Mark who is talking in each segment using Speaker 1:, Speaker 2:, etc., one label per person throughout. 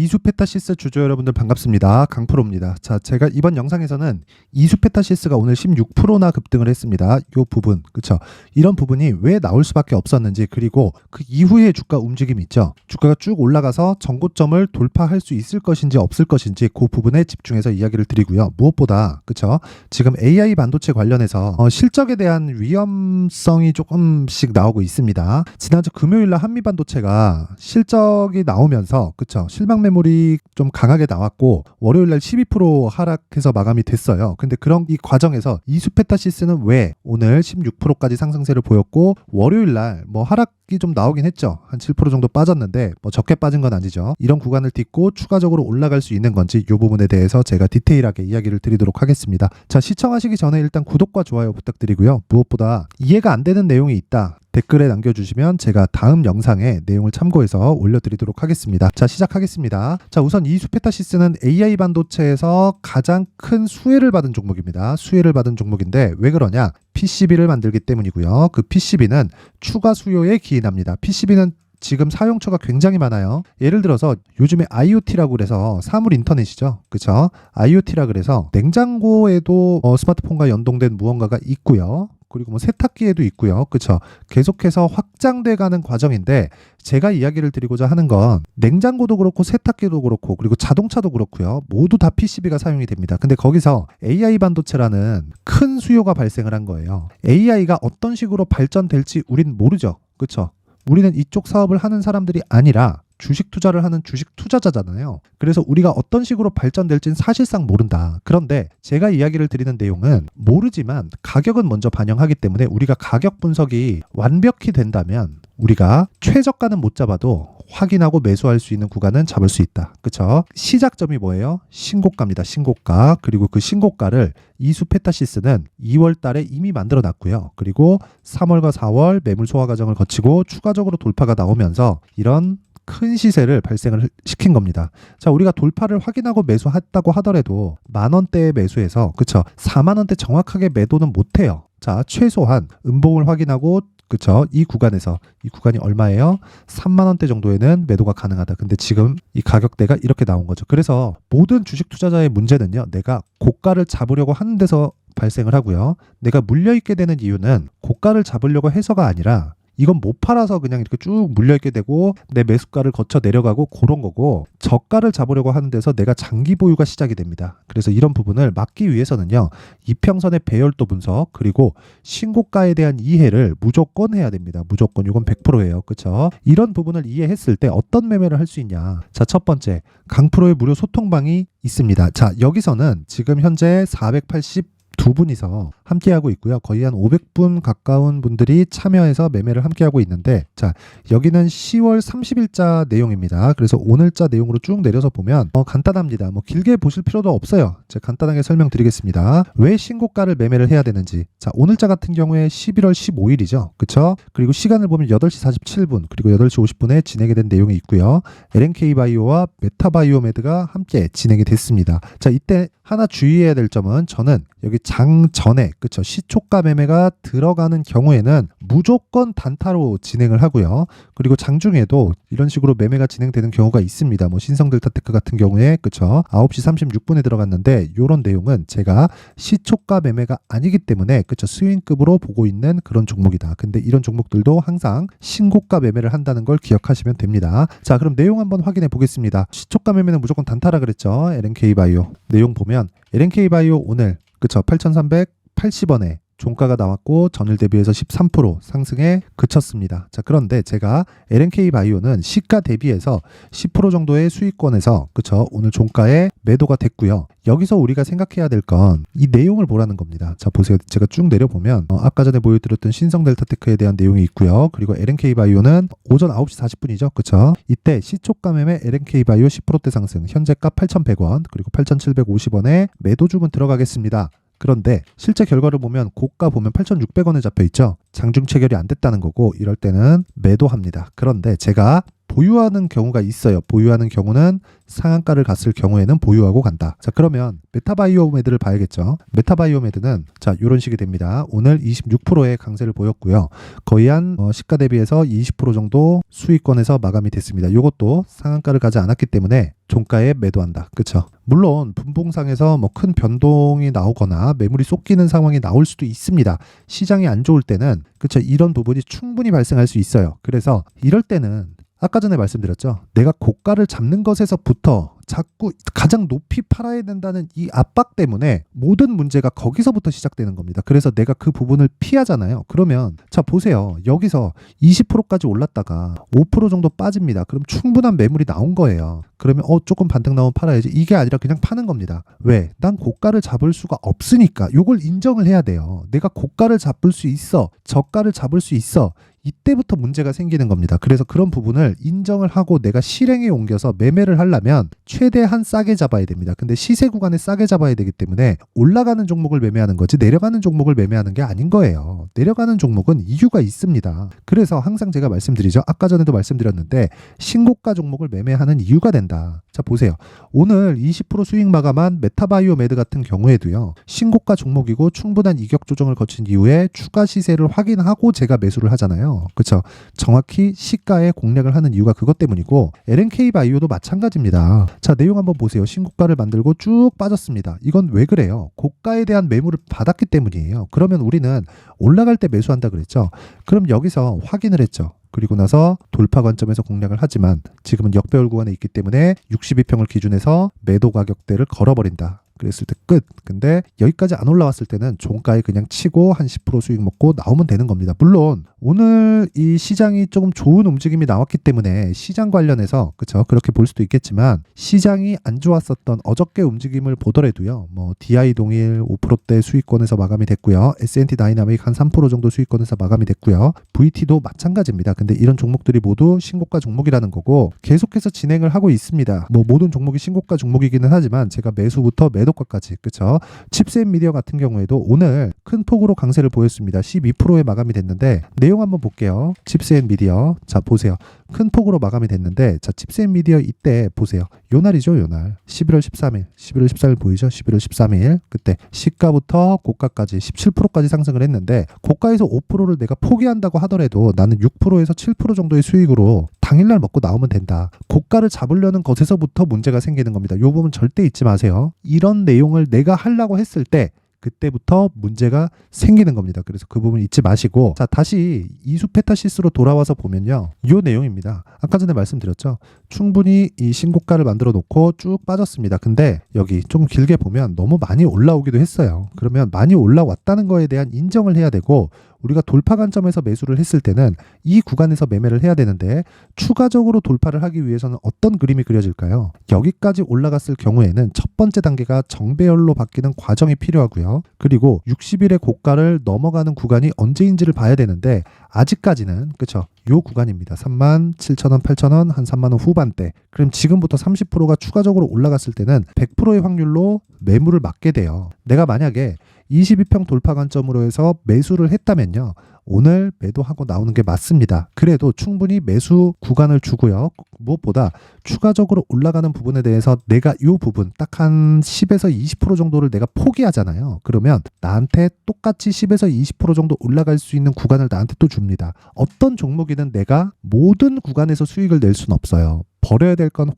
Speaker 1: 이수페타시스 주주 여러분들 반갑습니다. 강프로입니다. 자, 제가 이번 영상에서는 이수페타시스가 오늘 16%나 급등을 했습니다. 이 부분, 그쵸? 이런 부분이 왜 나올 수밖에 없었는지, 그리고 그 이후의 주가 움직임이 있죠. 주가가 쭉 올라가서 전고점을 돌파할 수 있을 것인지 없을 것인지 그 부분에 집중해서 이야기를 드리고요. 무엇보다, 그쵸? 지금 AI 반도체 관련해서 실적에 대한 위험성이 조금씩 나오고 있습니다. 지난주 금요일날 한미반도체가 실적이 나오면서, 그쵸? 실방 매물이 좀 강하게 나왔고 월요일날 12% 하락해서 마감이 됐어요. 근데 그런 이 과정에서 이수페타시스는 왜 오늘 16%까지 상승세를 보였고 월요일날 뭐 하락이 좀 나오긴 했죠. 한 7% 정도 빠졌는데 뭐 적게 빠진 건 아니죠. 이런 구간을 딛고 추가적으로 올라갈 수 있는 건지 이 부분에 대해서 제가 디테일하게 이야기를 드리도록 하겠습니다. 자, 시청하시기 전에 일단 구독과 좋아요 부탁드리고요. 무엇보다 이해가 안 되는 내용이 있다, 댓글에 남겨주시면 제가 다음 영상에 내용을 참고해서 올려드리도록 하겠습니다. 자, 시작하겠습니다. 자, 우선 이수페타시스는 AI 반도체에서 가장 큰 수혜를 받은 종목입니다. 수혜를 받은 종목인데 왜 그러냐? PCB를 만들기 때문이고요. 그 PCB는 추가 수요에 기인합니다. PCB는 지금 사용처가 굉장히 많아요. 예를 들어서 요즘에 IoT라고 그래서 사물 인터넷이죠. 그쵸? IoT라 그래서 냉장고에도 스마트폰과 연동된 무언가가 있고요. 그리고 뭐 세탁기에도 있고요. 그쵸? 계속해서 확장돼 가는 과정인데 제가 이야기를 드리고자 하는 건 냉장고도 그렇고 세탁기도 그렇고 그리고 자동차도 그렇고요. 모두 다 PCB가 사용이 됩니다. 근데 거기서 AI 반도체라는 큰 수요가 발생을 한 거예요. AI가 어떤 식으로 발전될지 우린 모르죠. 그쵸? 우리는 이쪽 사업을 하는 사람들이 아니라 주식 투자를 하는 주식 투자자잖아요. 그래서 우리가 어떤 식으로 발전될지는 사실상 모른다. 그런데 제가 이야기를 드리는 내용은 모르지만 가격은 먼저 반영하기 때문에 우리가 가격 분석이 완벽히 된다면 우리가 최저가는 못 잡아도 확인하고 매수할 수 있는 구간은 잡을 수 있다. 그쵸? 시작점이 뭐예요? 신고가입니다. 신고가. 그리고 그 신고가를 이수페타시스는 2월 달에 이미 만들어 놨고요. 그리고 3월과 4월 매물 소화 과정을 거치고 추가적으로 돌파가 나오면서 이런 큰 시세를 발생을 시킨 겁니다. 자, 우리가 돌파를 확인하고 매수했다고 하더라도 만원대에 매수해서, 그쵸? 4만원대 정확하게 매도는 못해요. 자, 최소한 음봉을 확인하고, 그쵸? 이 구간에서, 이 구간이 얼마예요? 3만원대 정도에는 매도가 가능하다. 근데 지금 이 가격대가 이렇게 나온 거죠. 그래서 모든 주식 투자자의 문제는요, 내가 고가를 잡으려고 하는 데서 발생을 하고요. 내가 물려있게 되는 이유는 고가를 잡으려고 해서가 아니라 이건 못 팔아서 그냥 이렇게 쭉 물려있게 되고 내 매수가를 거쳐 내려가고 그런 거고, 저가를 잡으려고 하는 데서 내가 장기 보유가 시작이 됩니다. 그래서 이런 부분을 막기 위해서는요, 이평선의 배열도 분석 그리고 신고가에 대한 이해를 무조건 해야 됩니다. 무조건. 이건 100%예요. 그쵸? 이런 부분을 이해했을 때 어떤 매매를 할 수 있냐? 자, 첫 번째, 강프로의 무료 소통방이 있습니다. 자, 여기서는 지금 현재 482분이서 함께하고 있고요. 거의 한 500분 가까운 분들이 참여해서 매매를 함께하고 있는데, 자, 여기는 10월 30일자 내용입니다. 그래서 오늘자 내용으로 쭉 내려서 보면 간단합니다. 뭐 길게 보실 필요도 없어요. 제가 간단하게 설명드리겠습니다. 왜 신고가를 매매를 해야 되는지. 자, 오늘자 같은 경우에 11월 15일이죠. 그쵸? 그리고 시간을 보면 8시 47분 그리고 8시 50분에 진행이 된 내용이 있고요. LNK바이오와 메타바이오메드가 함께 진행이 됐습니다. 자, 이때 하나 주의해야 될 점은, 저는 여기 장 전에, 그쵸, 시초가 매매가 들어가는 경우에는 무조건 단타로 진행을 하고요. 그리고 장중에도 이런 식으로 매매가 진행되는 경우가 있습니다. 뭐 신성델타테크 같은 경우에, 그쵸, 9시 36분에 들어갔는데 이런 내용은 제가 시초가 매매가 아니기 때문에, 그쵸, 스윙급으로 보고 있는 그런 종목이다. 근데 이런 종목들도 항상 신고가 매매를 한다는 걸 기억하시면 됩니다. 자, 그럼 내용 한번 확인해 보겠습니다. 시초가 매매는 무조건 단타라 그랬죠. LNK바이오 내용 보면 LNK바이오 오늘, 그쵸, 8,380원에 종가가 나왔고 전일 대비해서 13% 상승에 그쳤습니다. 자, 그런데 제가 LNK바이오는 시가 대비해서 10% 정도의 수익권에서, 그쵸, 오늘 종가에 매도가 됐고요. 여기서 우리가 생각해야 될 건 이 내용을 보라는 겁니다. 자, 보세요. 제가 쭉 내려보면 아까 전에 보여드렸던 신성델타테크에 대한 내용이 있고요. 그리고 LNK바이오는 오전 9시 40분이죠. 그쵸? 이때 시초가 매매 LNK바이오 10%대 상승, 현재가 8,100원 그리고 8,750원에 매도 주문 들어가겠습니다. 그런데 실제 결과를 보면 고가 보면 8,600원에 잡혀 있죠. 장중 체결이 안 됐다는 거고, 이럴 때는 매도합니다. 그런데 제가 보유하는 경우가 있어요. 보유하는 경우는 상한가를 갔을 경우에는 보유하고 간다. 자, 그러면 메타바이오메드를 봐야겠죠. 메타바이오메드는 자, 이런 식이 됩니다. 오늘 26%의 강세를 보였고요. 거의 한 시가 대비해서 20% 정도 수익권에서 마감이 됐습니다. 이것도 상한가를 가지 않았기 때문에 종가에 매도한다. 그렇죠? 물론 분봉상에서 뭐 큰 변동이 나오거나 매물이 쏟기는 상황이 나올 수도 있습니다. 시장이 안 좋을 때는 그렇죠? 이런 부분이 충분히 발생할 수 있어요. 그래서 이럴 때는 아까 전에 말씀드렸죠. 내가 고가를 잡는 것에서부터 자꾸 가장 높이 팔아야 된다는 이 압박 때문에 모든 문제가 거기서부터 시작되는 겁니다. 그래서 내가 그 부분을 피하잖아요. 그러면 자 보세요. 여기서 20%까지 올랐다가 5% 정도 빠집니다. 그럼 충분한 매물이 나온 거예요. 그러면 조금 반등 나오면 팔아야지. 이게 아니라 그냥 파는 겁니다. 왜? 난 고가를 잡을 수가 없으니까. 요걸 인정을 해야 돼요. 내가 고가를 잡을 수 있어. 저가를 잡을 수 있어. 이때부터 문제가 생기는 겁니다. 그래서 그런 부분을 인정을 하고 내가 실행에 옮겨서 매매를 하려면 최대한 싸게 잡아야 됩니다. 근데 시세 구간에 싸게 잡아야 되기 때문에 올라가는 종목을 매매하는 거지 내려가는 종목을 매매하는 게 아닌 거예요. 내려가는 종목은 이유가 있습니다. 그래서 항상 제가 말씀드리죠. 아까 전에도 말씀드렸는데 신고가 종목을 매매하는 이유가 된다. 자 보세요. 오늘 20% 수익 마감한 메타바이오메드 같은 경우에도요. 신고가 종목이고 충분한 이격 조정을 거친 이후에 추가 시세를 확인하고 제가 매수를 하잖아요. 그렇죠? 정확히 시가에 공략을 하는 이유가 그것 때문이고 LNK 바이오도 마찬가지입니다. 자 내용 한번 보세요. 신고가를 만들고 쭉 빠졌습니다. 이건 왜 그래요? 고가에 대한 매물을 받았기 때문이에요. 그러면 우리는 올라갈 때 매수한다 그랬죠. 그럼 여기서 확인을 했죠. 그리고 나서 돌파 관점에서 공략을 하지만 지금은 역배열 구간에 있기 때문에 62평을 기준해서 매도 가격대를 걸어버린다. 그랬을 때 끝. 근데 여기까지 안 올라왔을 때는 종가에 그냥 치고 한 10% 수익 먹고 나오면 되는 겁니다. 물론 오늘 이 시장이 조금 좋은 움직임이 나왔기 때문에 시장 관련해서 그렇죠? 그렇게 볼 수도 있겠지만 시장이 안 좋았었던 어저께 움직임을 보더라도요. 뭐 DI 동일 5%대 수익권에서 마감이 됐고요. S&T 다이나믹 한 3% 정도 수익권에서 마감이 됐고요. VT도 마찬가지입니다. 근데 이런 종목들이 모두 신고가 종목이라는 거고 계속해서 진행을 하고 있습니다. 뭐 모든 종목이 신고가 종목이기는 하지만 제가 매수부터 매도가까지 그렇죠. 칩스앤미디어 같은 경우에도 오늘 큰 폭으로 강세를 보였습니다. 12%에 마감이 됐는데 내용 한번 볼게요. 칩스앤미디어 자 보세요. 큰 폭으로 마감이 됐는데 자 칩스앤미디어 이때 보세요. 요 날이죠. 요 날 11월 13일 11월 14일 보이죠? 11월 13일 그때 시가부터 고가까지 17%까지 상승을 했는데 고가에서 5%를 내가 포기한다고 하더라도 나는 6%에서 7% 정도의 수익으로 당일날 먹고 나오면 된다. 고가를 잡으려는 것에서부터 문제가 생기는 겁니다. 요 부분 절대 잊지 마세요. 이런 내용을 내가 하려고 했을 때 그때부터 문제가 생기는 겁니다. 그래서 그 부분 잊지 마시고 자 다시 이수페타시스로 돌아와서 보면요. 이 내용입니다. 아까 전에 말씀드렸죠. 충분히 이 신고가를 만들어 놓고 쭉 빠졌습니다. 근데 여기 좀 길게 보면 너무 많이 올라오기도 했어요. 그러면 많이 올라왔다는 거에 대한 인정을 해야 되고 우리가 돌파 관점에서 매수를 했을 때는 이 구간에서 매매를 해야 되는데 추가적으로 돌파를 하기 위해서는 어떤 그림이 그려질까요? 여기까지 올라갔을 경우에는 첫 번째 단계가 정배열로 바뀌는 과정이 필요하고요. 그리고 60일의 고가를 넘어가는 구간이 언제인지를 봐야 되는데 아직까지는 그렇죠. 요 구간입니다. 37,000원, 8,000원, 한 3만원 후반대. 그럼 지금부터 30%가 추가적으로 올라갔을 때는 100%의 확률로 매물을 맞게 돼요. 내가 만약에 22평 돌파 관점으로 해서 매수를 했다면요. 오늘 매도하고 나오는 게 맞습니다. 그래도 충분히 매수 구간을 주고요. 무엇보다 추가적으로 올라가는 부분에 대해서 내가 이 부분 딱 한 10에서 20% 정도를 내가 포기하잖아요. 그러면 나한테 똑같이 10에서 20% 정도 올라갈 수 있는 구간을 나한테 또 줍니다. 어떤 종목이든 내가 모든 구간에서 수익을 낼 수는 없어요. 버려야 될 건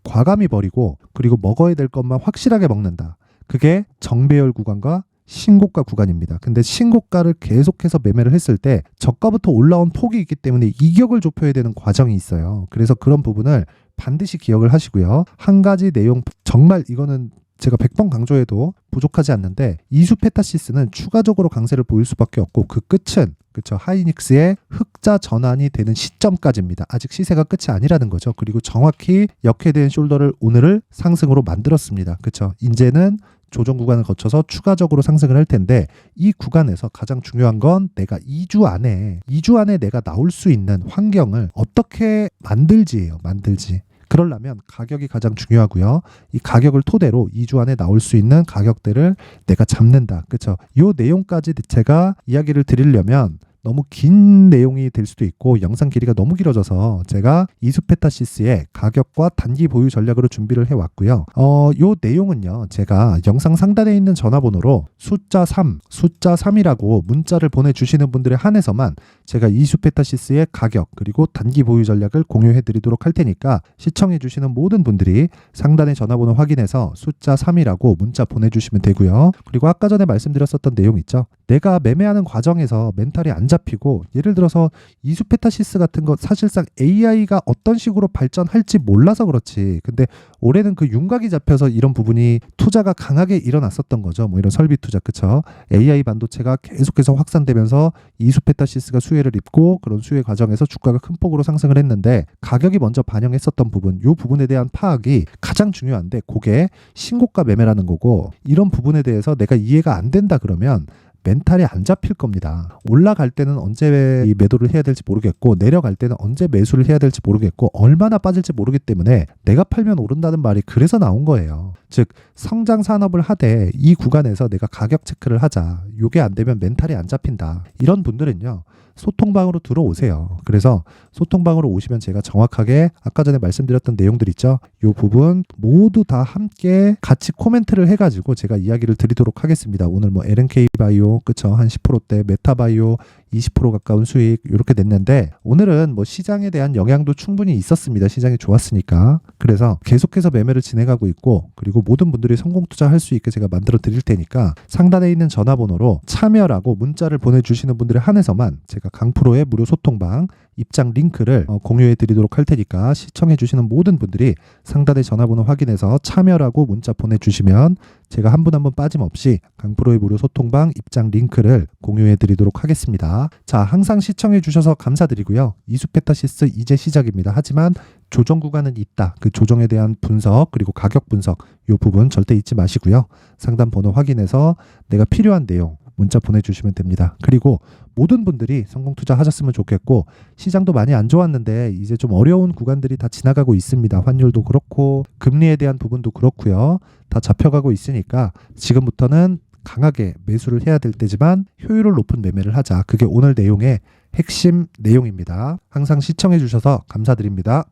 Speaker 1: 과감히 버리고 그리고 먹어야 될 것만 확실하게 먹는다. 그게 정배열 구간과 신고가 구간입니다. 근데 신고가를 계속해서 매매를 했을 때 저가부터 올라온 폭이 있기 때문에 이격을 좁혀야 되는 과정이 있어요. 그래서 그런 부분을 반드시 기억을 하시고요. 한 가지 내용 정말 이거는 제가 100번 강조해도 부족하지 않는데 이수페타시스는 추가적으로 강세를 보일 수밖에 없고 그 끝은 그렇죠. 하이닉스의 흑자 전환이 되는 시점까지입니다. 아직 시세가 끝이 아니라는 거죠. 그리고 정확히 역회된 숄더를 오늘을 상승으로 만들었습니다. 그렇죠. 이제는 조정 구간을 거쳐서 추가적으로 상승을 할 텐데 이 구간에서 가장 중요한 건 내가 2주 안에 내가 나올 수 있는 환경을 어떻게 만들지예요. 만들지. 그러려면 가격이 가장 중요하고요. 이 가격을 토대로 2주 안에 나올 수 있는 가격대를 내가 잡는다. 그렇죠? 이 내용까지 제가 이야기를 드리려면 너무 긴 내용이 될 수도 있고 영상 길이가 너무 길어져서 제가 이수페타시스의 가격과 단기 보유 전략으로 준비를 해왔고요. 요 내용은요, 제가 영상 상단에 있는 전화번호로 숫자 3이라고 문자를 보내주시는 분들에 한해서만 제가 이수페타시스의 가격 그리고 단기 보유 전략을 공유해드리도록 할 테니까 시청해주시는 모든 분들이 상단의 전화번호 확인해서 숫자 3이라고 문자 보내주시면 되고요. 그리고 아까 전에 말씀드렸었던 내용 있죠. 내가 매매하는 과정에서 멘탈이 안 잡히고, 예를 들어서 이수페타시스 같은 거 사실상 AI가 어떤 식으로 발전할지 몰라서 그렇지, 근데 올해는 그 윤곽이 잡혀서 이런 부분이 투자가 강하게 일어났었던 거죠. 뭐 이런 설비 투자, 그쵸? AI 반도체가 계속해서 확산되면서 이수페타시스가 수혜를 입고, 그런 수혜 과정에서 주가가 큰 폭으로 상승을 했는데 가격이 먼저 반영했었던 부분, 이 부분에 대한 파악이 가장 중요한데, 그게 신고가 매매라는 거고, 이런 부분에 대해서 내가 이해가 안 된다 그러면 멘탈이 안 잡힐 겁니다. 올라갈 때는 언제 이 매도를 해야 될지 모르겠고, 내려갈 때는 언제 매수를 해야 될지 모르겠고, 얼마나 빠질지 모르기 때문에 내가 팔면 오른다는 말이 그래서 나온 거예요. 즉, 성장 산업을 하되 이 구간에서 내가 가격 체크를 하자, 요게 안 되면 멘탈이 안 잡힌다, 이런 분들은요, 소통방으로 들어오세요. 그래서 소통방으로 오시면 제가 정확하게 아까 전에 말씀드렸던 내용들 있죠? 이 부분 모두 다 함께 같이 코멘트를 해가지고 제가 이야기를 드리도록 하겠습니다. 오늘 뭐 LNK 바이오, 그쵸? 한 10%대, 메타 바이오 20% 가까운 수익 이렇게 냈는데, 오늘은 뭐 시장에 대한 영향도 충분히 있었습니다. 시장이 좋았으니까. 그래서 계속해서 매매를 진행하고 있고, 그리고 모든 분들이 성공 투자할 수 있게 제가 만들어 드릴 테니까 상단에 있는 전화번호로 참여라고 문자를 보내주시는 분들에 한해서만 제가 강프로의 무료 소통방 입장 링크를 공유해 드리도록 할 테니까 시청해 주시는 모든 분들이 상단의 전화번호 확인해서 참여라고 문자 보내주시면 제가 한 분 한 분 빠짐없이 강프로의 무료 소통방 입장 링크를 공유해 드리도록 하겠습니다. 자, 항상 시청해 주셔서 감사드리고요. 이수페타시스 이제 시작입니다. 하지만 조정 구간은 있다. 그 조정에 대한 분석 그리고 가격 분석, 이 부분 절대 잊지 마시고요. 상단 번호 확인해서 내가 필요한 내용 문자 보내주시면 됩니다. 그리고 모든 분들이 성공 투자하셨으면 좋겠고, 시장도 많이 안 좋았는데 이제 좀 어려운 구간들이 다 지나가고 있습니다. 환율도 그렇고 금리에 대한 부분도 그렇고요. 다 잡혀가고 있으니까 지금부터는 강하게 매수를 해야 될 때지만 효율을 높은 매매를 하자. 그게 오늘 내용의 핵심 내용입니다. 항상 시청해 주셔서 감사드립니다.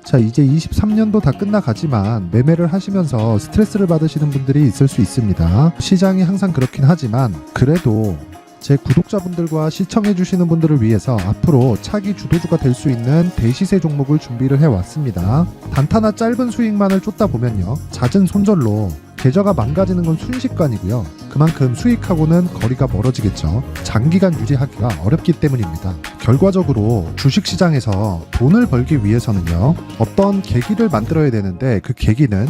Speaker 1: 자, 이제 23년도 다 끝나가지만 매매를 하시면서 스트레스를 받으시는 분들이 있을 수 있습니다. 시장이 항상 그렇긴 하지만 그래도 제 구독자분들과 시청해주시는 분들을 위해서 앞으로 차기 주도주가 될 수 있는 대시세 종목을 준비를 해왔습니다. 단타나 짧은 수익만을 쫓다 보면요, 잦은 손절로 계좌가 망가지는 건 순식간이고요. 그만큼 수익하고는 거리가 멀어지겠죠. 장기간 유지하기가 어렵기 때문입니다. 결과적으로 주식시장에서 돈을 벌기 위해서는요, 어떤 계기를 만들어야 되는데, 그 계기는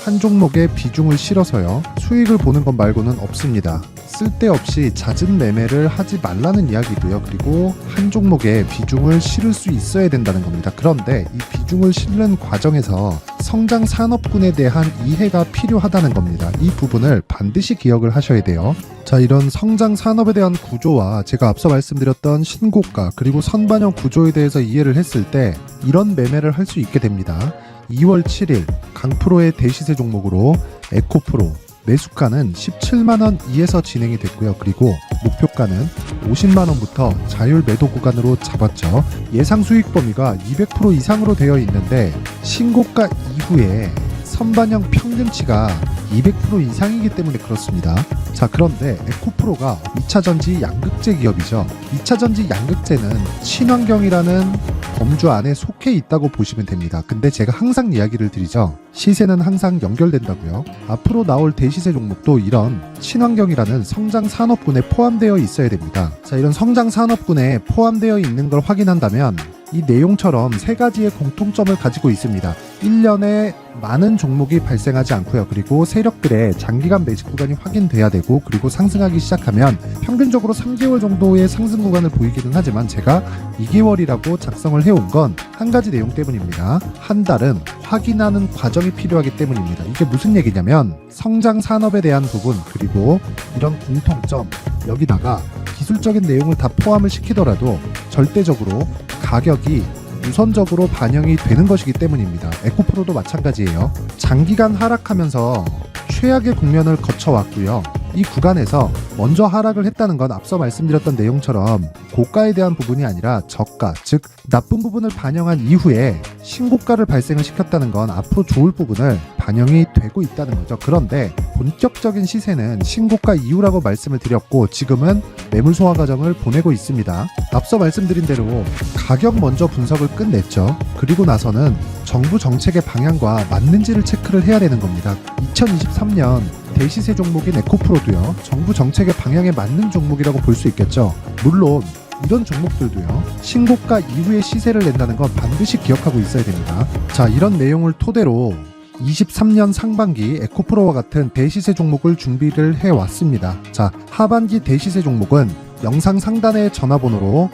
Speaker 1: 한 종목에 비중을 실어서요, 수익을 보는 것 말고는 없습니다. 쓸데없이 잦은 매매를 하지 말라는 이야기고요. 그리고 한 종목에 비중을 실을 수 있어야 된다는 겁니다. 그런데 이 비중을 실는 과정에서 성장 산업군에 대한 이해가 필요하다는 겁니다. 이 부분을 반드시 기억을 하셔야 돼요. 자, 이런 성장 산업에 대한 구조와 제가 앞서 말씀드렸던 신고가 그리고 선반영 구조에 대해서 이해를 했을 때 이런 매매를 할 수 있게 됩니다. 2월 7일 강프로의 대시세 종목으로 에코프로 매수가는 17만원 이에서 진행이 됐고요. 그리고 목표가는 50만원부터 자율 매도 구간으로 잡았죠. 예상 수익 범위가 200% 이상으로 되어 있는데 신고가 이후에 선반영 평균치가 200% 이상이기 때문에 그렇습니다. 자, 그런데 에코프로가 2차전지 양극재 기업이죠. 2차전지 양극재는 친환경이라는 범주 안에 속해 있다고 보시면 됩니다. 근데 제가 항상 이야기를 드리죠. 시세는 항상 연결된다고요. 앞으로 나올 대시세 종목도 이런 친환경이라는 성장 산업군에 포함되어 있어야 됩니다. 자, 이런 성장 산업군에 포함되어 있는 걸 확인한다면 이 내용처럼 세 가지의 공통점을 가지고 있습니다. 1년에 많은 종목이 발생하지 않고요. 그리고 세력들의 장기간 매집 구간이 확인돼야 되고, 그리고 상승하기 시작하면 평균적으로 3개월 정도의 상승 구간을 보이기는 하지만 제가 2개월이라고 작성을 해온 건 한 가지 내용 때문입니다. 한 달은 확인하는 과정이 필요하기 때문입니다. 이게 무슨 얘기냐면 성장 산업에 대한 부분 그리고 이런 공통점, 여기다가 기술적인 내용을 다 포함을 시키더라도 절대적으로 가격이 우선적으로 반영이 되는 것이기 때문입니다. 에코프로도 마찬가지예요. 장기간 하락하면서 최악의 국면을 거쳐왔고요. 이 구간에서 먼저 하락을 했다는 건 앞서 말씀드렸던 내용처럼 고가에 대한 부분이 아니라 저가, 즉 나쁜 부분을 반영한 이후에 신고가를 발생을 시켰다는 건 앞으로 좋을 부분을 반영이 되고 있다는 거죠. 그런데 본격적인 시세는 신고가 이후라고 말씀을 드렸고 지금은 매물 소화 과정을 보내고 있습니다. 앞서 말씀드린 대로 가격 먼저 분석을 끝냈죠. 그리고 나서는 정부 정책의 방향과 맞는지를 체크를 해야 되는 겁니다. 2023년 대시세 종목인 에코프로도요, 정부 정책의 방향에 맞는 종목이라고 볼 수 있겠죠. 물론 이런 종목들도요, 신고가 이후에 시세를 낸다는 건 반드시 기억하고 있어야 됩니다. 자, 이런 내용을 토대로 23년 상반기 에코프로와 같은 대시세 종목을 준비를 해왔습니다. 자, 하반기 대시세 종목은 영상 상단의 전화번호로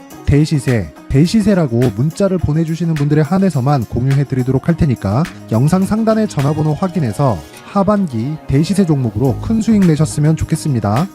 Speaker 1: 대시세라고 문자를 보내주시는 분들에 한해서만 공유해드리도록 할 테니까 영상 상단의 전화번호 확인해서 하반기 대시세 종목으로 큰 수익 내셨으면 좋겠습니다.